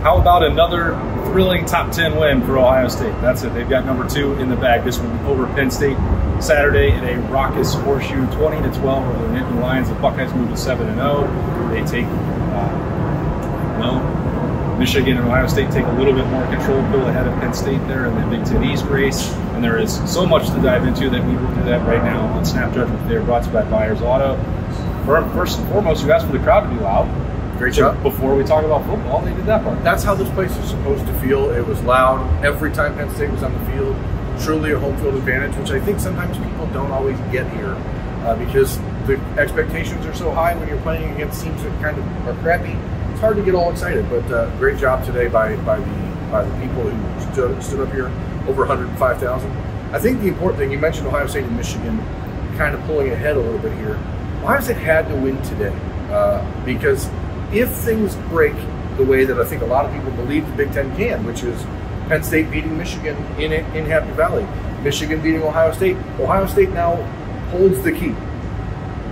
how about another thrilling top 10 win for Ohio State? That's it. They've got number 2 in the bag. This one over Penn State Saturday in a raucous horseshoe, 20-12 over the Nittany Lions. The Buckeyes move to 7-0. They take Michigan and Ohio State take a little bit more control, pull ahead of Penn State there in the Big Ten East race. And there is so much to dive into that we will do that right now on Snap Judgment. They are brought to you by Byers Auto. First and foremost, you asked for the crowd to be loud. Great job. Before we talk about football, they did that part. That's how this place is supposed to feel. It was loud every time Penn State was on the field. Truly a home field advantage, which I think sometimes people don't always get here because the expectations are so high when you're playing against teams that kind of are crappy. It's hard to get all excited, but great job today by the people who stood up here, over 105,000. I think the important thing, you mentioned Ohio State and Michigan kind of pulling ahead a little bit here. Ohio State had to win today because if things break the way that I think a lot of people believe the Big Ten can, which is Penn State beating Michigan in Happy Valley, Michigan beating Ohio State now holds the key.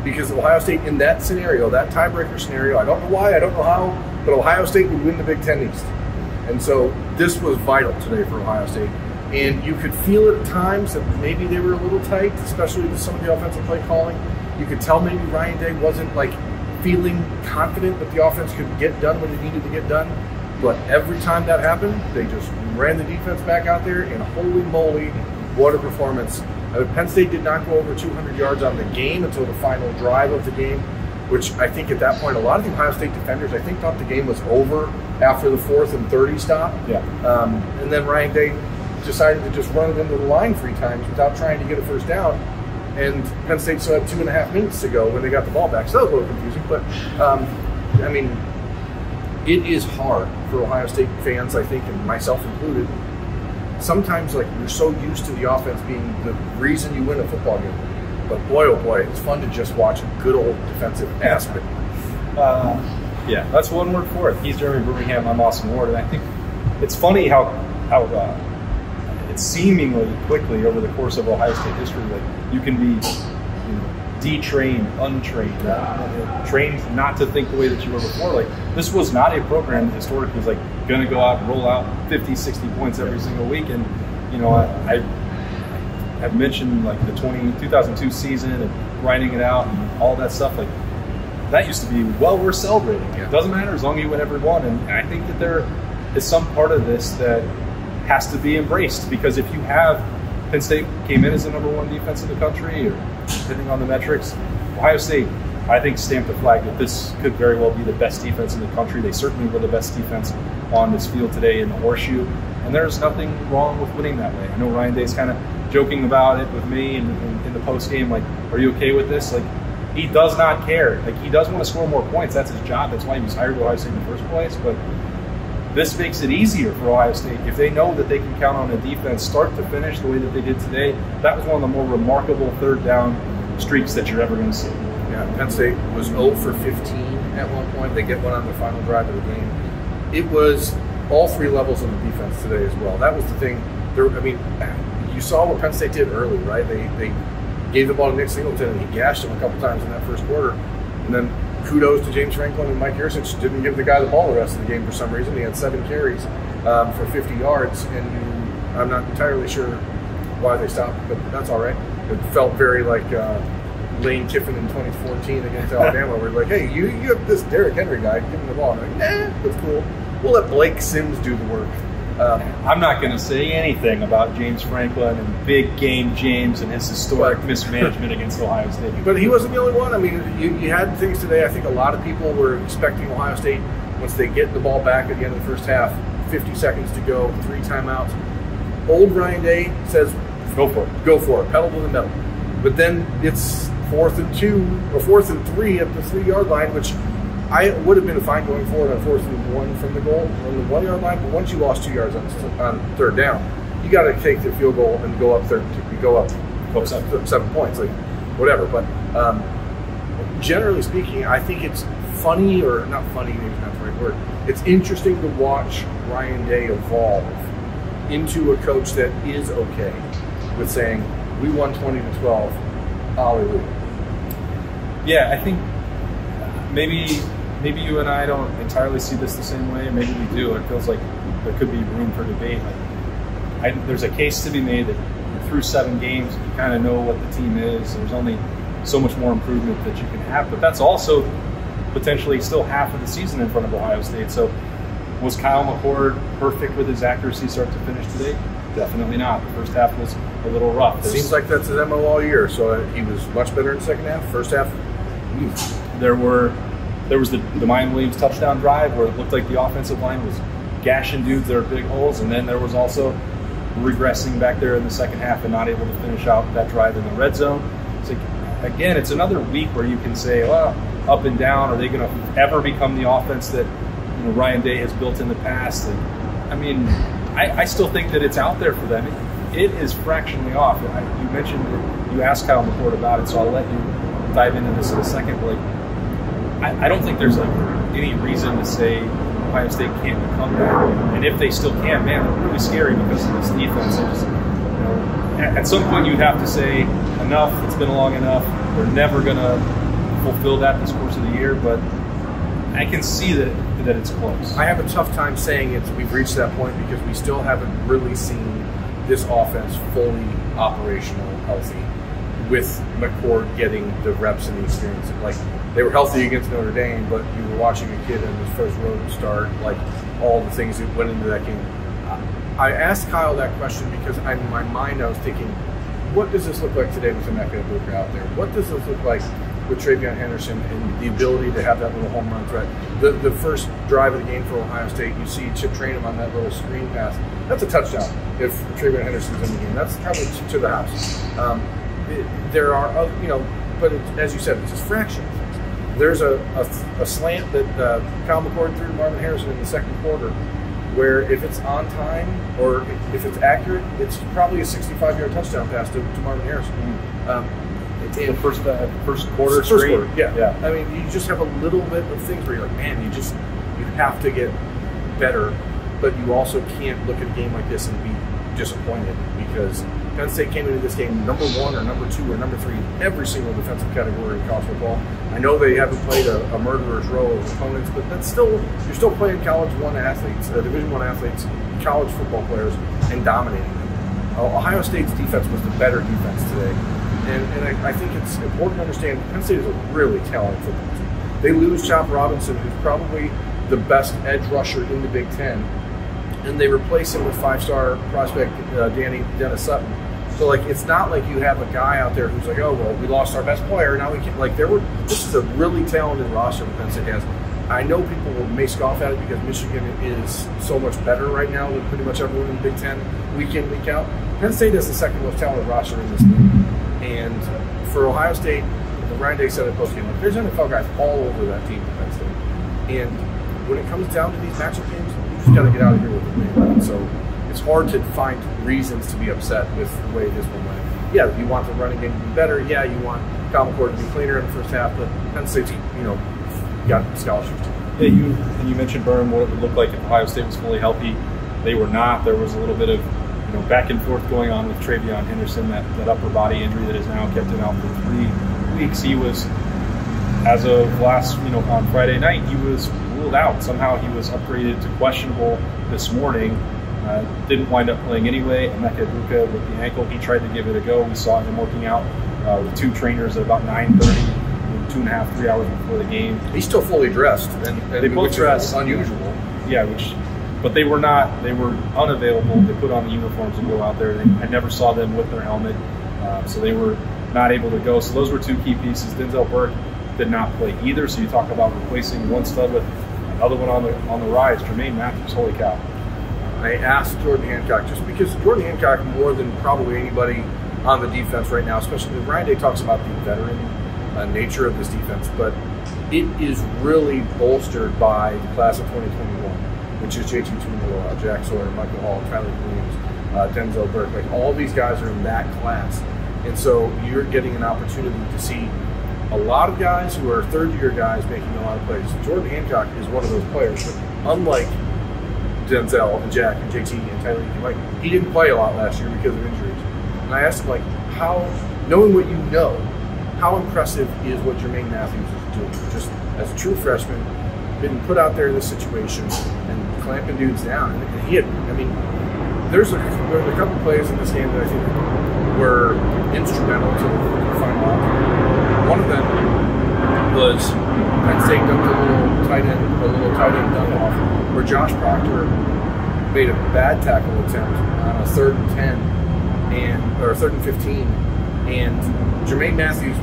Because Ohio State in that scenario, that tiebreaker scenario, I don't know why, I don't know how, but Ohio State would win the Big Ten East. And so this was vital today for Ohio State. And you could feel at times that maybe they were a little tight, especially with some of the offensive play calling. You could tell maybe Ryan Day wasn't like feeling confident that the offense could get done when it needed to get done. But every time that happened, they just ran the defense back out there, and holy moly, what a performance. Penn State did not go over 200 yards on the game until the final drive of the game, which I think at that point, a lot of the Ohio State defenders, I think, thought the game was over after the 4th and 30 stop. Yeah. And then Ryan Day decided to just run it into the line 3 times without trying to get a first down. And Penn State still had 2.5 minutes to go when they got the ball back. So that was a little confusing. But, I mean, it is hard for Ohio State fans, I think, and myself included. Sometimes, like, you're so used to the offense being the reason you win a football game. But boy, oh boy, it's fun to just watch a good old defensive aspect. Yeah, that's one word for it. He's Jeremy Birmingham, I'm Austin Ward. And I think it's funny how it's seemingly quickly over the course of Ohio State history that you can be detrained, untrained, trained not to think the way that you were before. Like, this was not a program that historically was like going to go out and roll out 50, 60 points every single week. And I've mentioned like the 2002 season and grinding it out and all that stuff. Like, that used to be well worth celebrating. Yeah. It doesn't matter as long as you win every one. And I think that there is some part of this that has to be embraced, because if you have Penn State came in as the #1 defense in the country, or depending on the metrics, Ohio State, I think, stamped the flag that this could very well be the best defense in the country. They certainly were the best defense on this field today in the horseshoe, and there's nothing wrong with winning that way. I know Ryan Day's kind of joking about it with me in the post game, like, are you okay with this? Like, he does not care. Like, he does want to score more points. That's his job. That's why he was hired to Ohio State in the first place. But this makes it easier for Ohio State if they know that they can count on a defense start to finish the way that they did today. That was one of the more remarkable third down streaks that you're ever going to see. Yeah, Penn State was 0 for 15 at one point. They get one on the final drive of the game. It was all 3 levels of the defense today as well. That was the thing. I mean, you saw what Penn State did early, right? They gave the ball to Nick Singleton, and he gashed him a couple times in that first quarter. And then kudos to James Franklin and Mike Yurcich, didn't give the guy the ball the rest of the game for some reason. He had 7 carries for 50 yards, and I'm not entirely sure why they stopped, but that's all right. It felt very like Lane Kiffin in 2014 against Alabama, where like, hey, you have this Derrick Henry guy, give him the ball. I'm like, that's cool. We'll let Blake Sims do the work. I'm not going to say anything about James Franklin and big game James and his historic mismanagement against Ohio State. But he wasn't the only one. I mean, you had things today. I think a lot of people were expecting Ohio State, once they get the ball back at the end of the first half, 50 seconds to go, 3 timeouts. Old Ryan Day says, go for it. Go for it. Pedal to the metal. But then it's 4th and 2 or 4th and 3 at the 3-yard line, which I would have been fine going forward on 4th and 1 from the goal on the 1-yard line. But once you lost 2 yards on third down, you got to take the field goal and go up 7 points, like whatever. But generally speaking, I think it's funny, or not funny, maybe not the right word. It's interesting to watch Ryan Day evolve into a coach that is okay with saying, we won 20-12, hallelujah. Yeah, I think maybe maybe you and I don't entirely see this the same way. Maybe we do. It feels like there could be room for debate. There's a case to be made that through 7 games, you kind of know what the team is. There's only so much more improvement that you can have, but that's also potentially still half of the season in front of Ohio State. So was Kyle McCord perfect with his accuracy start to finish today? Definitely not. The first half was a little rough. Seems like that's his MO all year. So he was much better in the second half. First half, there was the Mayan Williams touchdown drive where it looked like the offensive line was gashing dudes that are big holes, and then there was also regressing back there in the second half and not able to finish out that drive in the red zone. It's like, again, it's another week where you can say, well, up and down, are they going to ever become the offense that Ryan Day has built in the past? And I mean, I still think that it's out there for them. It is fractionally off. You mentioned that you asked Kyle McCord about it, so I'll let you dive into this in a second. But I don't think there's any reason to say Ohio State can't become that. And if they still can, man, they're really scary because of this defense. At some point you'd have to say, enough, it's been long enough. They're never going to fulfill that this course of the year, but I can see that it's close. I have a tough time saying we've reached that point because we still haven't really seen this offense fully operational, healthy, with McCord getting the reps and the experience. Like, they were healthy against Notre Dame, but you were watching a kid in his first road start, like all the things that went into that game. I asked Kyle that question because in my mind I was thinking, what does this look like today with Emeka Egbuka out there? What does this look like with TreVeyon Henderson and the ability to have that little home run threat? The first drive of the game for Ohio State, you see Chip Trayanum on that little screen pass. That's a touchdown if TreVeyon Henderson's in the game. That's probably to the house. There are, but as you said, it's just fraction. There's a slant that Kyle McCord threw to Marvin Harrison in the second quarter, where if it's on time or if it's accurate, it's probably a 65-yard touchdown pass to Marvin Harrison. The first quarter straight. Yeah. I mean, you just have a little bit of things where you're like, man, you have to get better, but you also can't look at a game like this and be disappointed because Penn State came into this game number 1 or number 2 or number 3 in every single defensive category in college football. I know they haven't played a murderer's row of opponents, but you're still playing college one athletes, Division I athletes, college football players, and dominating them. Ohio State's defense was the better defense today, and I think it's important to understand Penn State is a really talented football team. They lose Chop Robinson, who's probably the best edge rusher in the Big Ten, and they replace him with 5-star prospect Dennis Sutton. So, it's not like you have a guy out there who's like, oh, well, we lost our best player, now we can't. This is a really talented roster that Penn State has. I know people may scoff at it because Michigan is so much better right now than pretty much everyone in the Big Ten, week in, week out. Penn State is the second most talented roster in this league. And for Ohio State, the Ryan Day said at postgame, there's NFL guys all over that team for Penn State. And when it comes down to these matchup games, you just got to get out of here with the win. So it's hard to find reasons to be upset with the way this one went. Yeah, you want the running game to be better. Yeah, you want Kyle McCord to be cleaner in the first half, but Penn State's, got scholarships. Yeah, you mentioned, Berm, what it would look like if Ohio State was fully healthy. They were not. There was a little bit of back and forth going on with TreVeyon Henderson, that upper body injury that has now kept him out for 3 weeks. He was, as of last, on Friday night, he was ruled out. Somehow he was upgraded to questionable this morning. Didn't wind up playing anyway. Emeka Egbuka with the ankle, he tried to give it a go. We saw him working out with 2 trainers at about 9:30, 2.5, 3 hours before the game. He's still fully dressed, and they both dressed. Unusual. Yeah, but they were not. They were unavailable. They put on the uniforms and go out there. I never saw them with their helmet, so they were not able to go. So those were 2 key pieces. Denzel Burke did not play either. So you talk about replacing one stud with another one on the rise. Jermaine Matthews, holy cow! I asked Jordan Hancock, just because Jordan Hancock, more than probably anybody on the defense right now, especially Ryan Day talks about the veteran nature of this defense, but it is really bolstered by the class of 2021, which is JT Tuimoloau, Jack Sawyer, Michael Hall, Tyler Williams, Denzel Burke. All these guys are in that class. And so you're getting an opportunity to see a lot of guys who are third-year guys making a lot of plays. Jordan Hancock is one of those players, but unlike Denzel and Jack and JT and Tyler, he didn't play a lot last year because of injuries. And I asked him, how, knowing what you know, how impressive is what Jermaine Matthews is doing? Just as a true freshman, been put out there in this situation and clamping dudes down. And he had, I mean, there's a couple plays in this game that I think were instrumental to find out. One of them was Penn State dumped a little tight end dump off where Josh Proctor made a bad tackle attempt on a 3rd and 10 or 3rd and 15, and Jermaine Matthews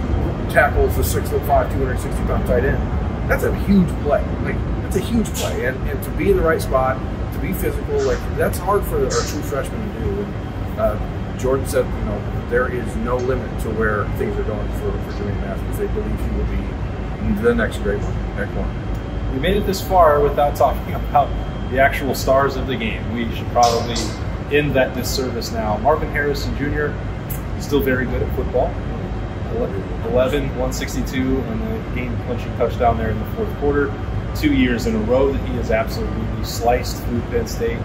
tackles the 6'5", 260-pound tight end. That's a huge play. Like, that's a huge play, and to be in the right spot, to be physical, like, that's hard for a true freshman to do. And Jordan said, you know, there is no limit to where things are going for Jermaine Matthews. They believe he will be the next great one. We made it this far without talking about the actual stars of the game. We should probably end that disservice now. Marvin Harrison Jr. is still very good at football. 11, 162, and the game-clinching touchdown there in the 4th quarter. 2 years in a row that he has absolutely sliced through Penn State.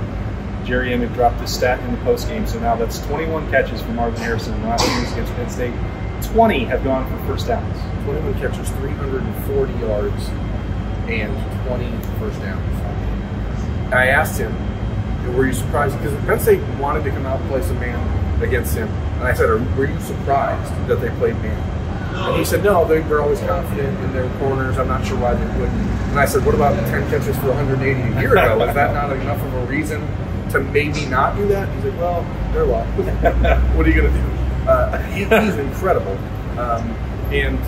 Jerry Emick dropped his stat in the postgame, so now that's 21 catches for Marvin Harrison in the last 2 years against Penn State. 20 have gone for first downs. 21 catches, 340 yards, and 20 first downs. I asked him, were you surprised? Because Penn State wanted to come out and play some man against him. And I said, were you surprised that they played man? And he said, no, they're always confident in their corners. I'm not sure why they wouldn't. And I said, what about 10 catches for 180 a year ago? Is that not enough of a reason to maybe not do that? He's like, well, they're luck. What are you going to do? He's incredible. And,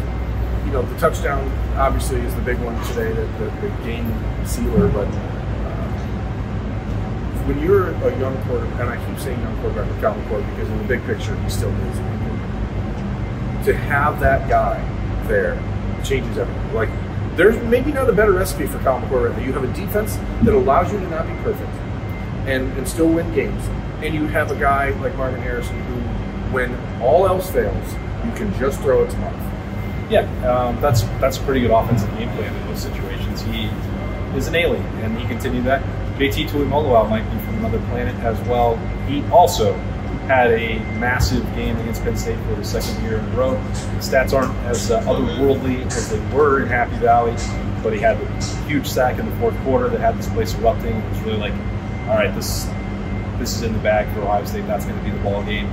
you know, the touchdown obviously is the big one today, the game sealer. But when you're a young quarterback, and I keep saying young quarterback with Calvin Cord because in the big picture, he still is. To have that guy there changes everything. Like, there's maybe not a better recipe for Calvin McCord right now. You have a defense that allows you to not be perfect and still win games. And you have a guy like Marvin Harrison who, when all else fails, you can just throw it to Marv. Yeah, that's a pretty good offensive game plan in those situations. He is an alien, and he continued that. JT Tuimoloau might be from another planet as well. He also had a massive game against Penn State for the 2nd year in a row. The stats aren't as otherworldly as they were in Happy Valley, but he had a huge sack in the 4th quarter that had this place erupting. It was really like, all right, this is in the bag for Ohio State. That's going to be the ball game.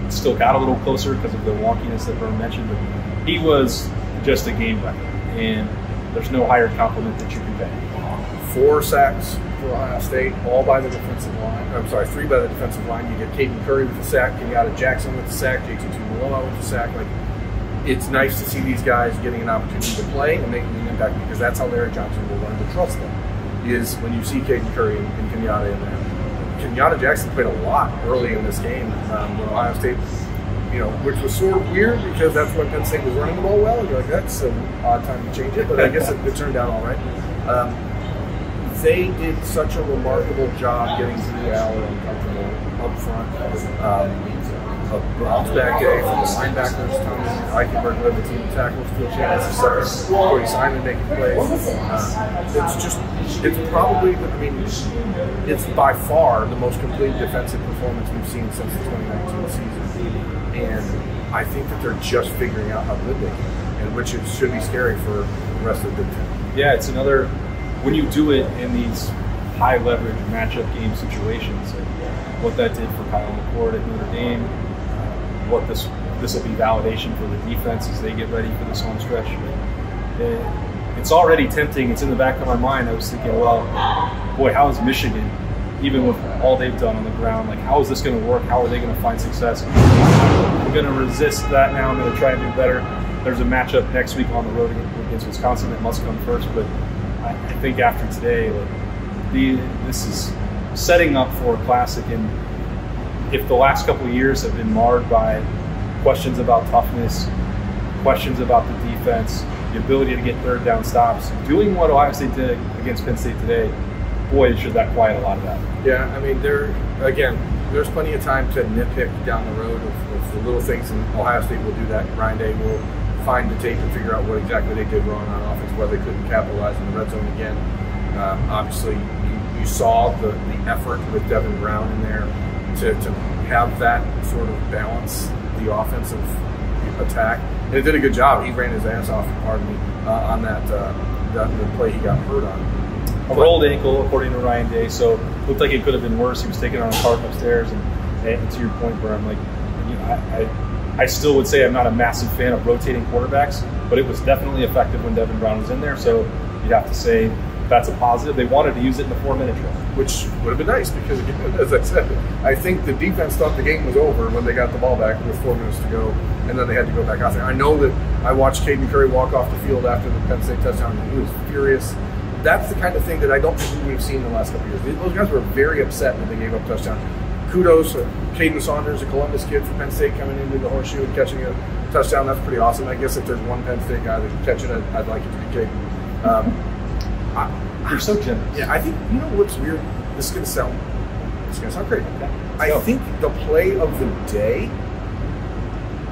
Still got a little closer because of the wonkiness that Vern mentioned, but he was just a game wrecker, and there's no higher compliment that you can pay. 4 sacks for Ohio State, all by the defensive line. I'm sorry, 3 by the defensive line. You get Caden Curry with the sack, Kenyatta Jackson with the sack, JT Tuimoloau with the sack. Like, it's nice to see these guys getting an opportunity to play and making an impact, because that's how Larry Johnson will learn to trust them, is when you see Caden Curry and Kenyatta in there. Kenyatta Jackson played a lot early in this game when Ohio State, you know, which was sort of weird because that's when Penn State was running the ball well. You're like, that's an odd time to change it, but I guess it turned out all right. They did such a remarkable job getting Drew Allen uncomfortable up front. A bounce back day for the linebackers. Tommy Eichenberg led the team in tackles, Phil Chance second, Corey Simon making plays. It's probably, I mean, it's by far the most complete defensive performance we've seen since the 2019 season. And I think that they're just figuring out how good they can, and which should be scary for the rest of the Big Ten. Yeah, it's another, when you do it in these high leverage matchup game situations, like what that did for Kyle McCord at Notre Dame, what this will be validation for the defense as they get ready for this home stretch. It's already tempting. It's in the back of my mind. I was thinking, well, boy, how is Michigan, even with all they've done on the ground, like how is this going to work? How are they going to find success? I'm going to resist that now. I'm going to try and do better. There's a matchup next week on the road against Wisconsin that must come first, but I think after today, this is setting up for a classic. And if the last couple of years have been marred by questions about toughness, questions about the defense, the ability to get third down stops, doing what Ohio State did against Penn State today, boy, should that quiet a lot of that. Yeah, I mean, there's plenty of time to nitpick down the road of the little things, and Ohio State will do that. Ryan Day will find the tape and figure out what exactly they did wrong on offense, where they couldn't capitalize in the red zone again. Obviously, you saw the effort with Devin Brown in there to have that sort of balance the offensive attack. And it did a good job. He ran his ass off, on that the play he got hurt on. A rolled ankle, according to Ryan Day, so looked like it could have been worse. He was taken on a cart upstairs, and to your point, where I'm like, I still would say I'm not a massive fan of rotating quarterbacks, but it was definitely effective when Devin Brown was in there, so you'd have to say that's a positive. They wanted to use it in the 4-minute drill. Which would have been nice because, again, as I said, I think the defense thought the game was over when they got the ball back with 4 minutes to go, and then they had to go back out there. I know that I watched Caden Curry walk off the field after the Penn State touchdown, and he was furious. That's the kind of thing that I don't think we've seen in the last couple of years. Those guys were very upset when they gave up touchdown. Kudos to Caden Saunders, a Columbus kid from Penn State, coming into the horseshoe and catching a touchdown. That's pretty awesome. I guess if there's one Penn State guy that's catching it, I'd like it to be Caden. You're so generous. Yeah, I think, you know what's weird? This is gonna sound great. I think the play of the day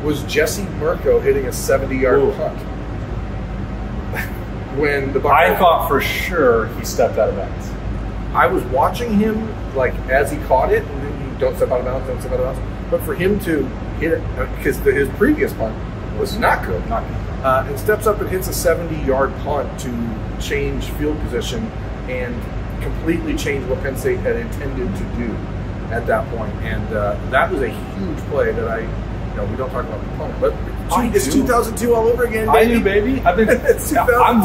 was Jesse Mirko hitting a 70-yard punt. When the Buckeyes, I thought for sure he stepped out of bounds. I was watching him like as he caught it, and then you don't step out of bounds, don't step out of bounds. But for him to hit it, because his previous punt was not good, and steps up and hits a 70-yard punt to change field position and completely change what Penn State had intended to do at that point. And that was a huge play that we don't talk about the punt, but it's 2002 all over again, baby. I do, baby. I'm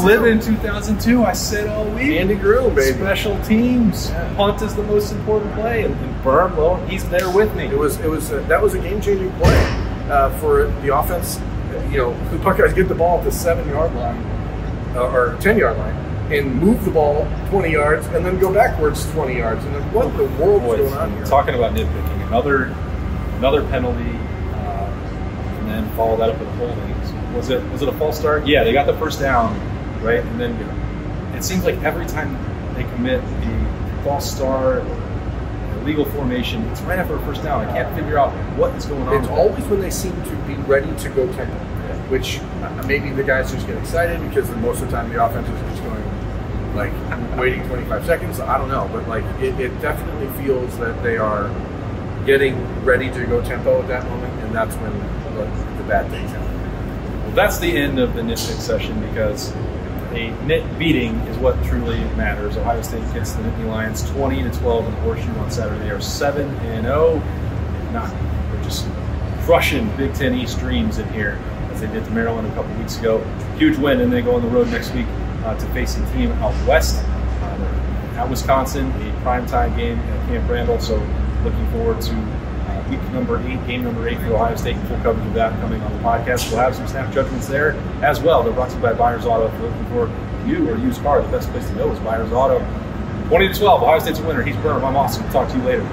living 2002. I said all week. Andy Groom, baby. Special teams. Yeah. Punt is the most important play, and Berm, well, he's there with me. That was a game-changing play for the offense. The Buckeyes get the ball at the 7-yard line or 10-yard line and move the ball 20 yards and then go backwards 20 yards. And then what the world is going on here? Talking about nitpicking, another penalty. And then follow that up with a holding. Was it a false start? Yeah, they got the first down, right? And then it seems like every time they commit a false start or illegal formation, it's right after a first down. I can't figure out what is going on. It's always when they seem to be ready to go tempo, which maybe the guys just get excited because most of the time the offense is just going, like, waiting 25 seconds. I don't know, but like it definitely feels that they are getting ready to go tempo at that moment, and that's when the bad things happen. Well, that's the end of the nitpick session because a nit beating is what truly matters. Ohio State gets the Nittany Lions 20-12 in the horseshoe on Saturday. They are 7-0. They're just crushing Big Ten East dreams in here as they did to Maryland a couple weeks ago. Huge win, and they go on the road next week to face a team out west at Wisconsin, a primetime game at Camp Randall. So looking forward to week number 8, game number 8 for Ohio State. Full coverage of that coming on the podcast. We'll have some snap judgments there as well. They're brought to you by Byers Auto. If you're looking for new or used car, the best place to go is Byers Auto. 20-12, Ohio State's a winner. He's Berm. I'm Austin. Talk to you later.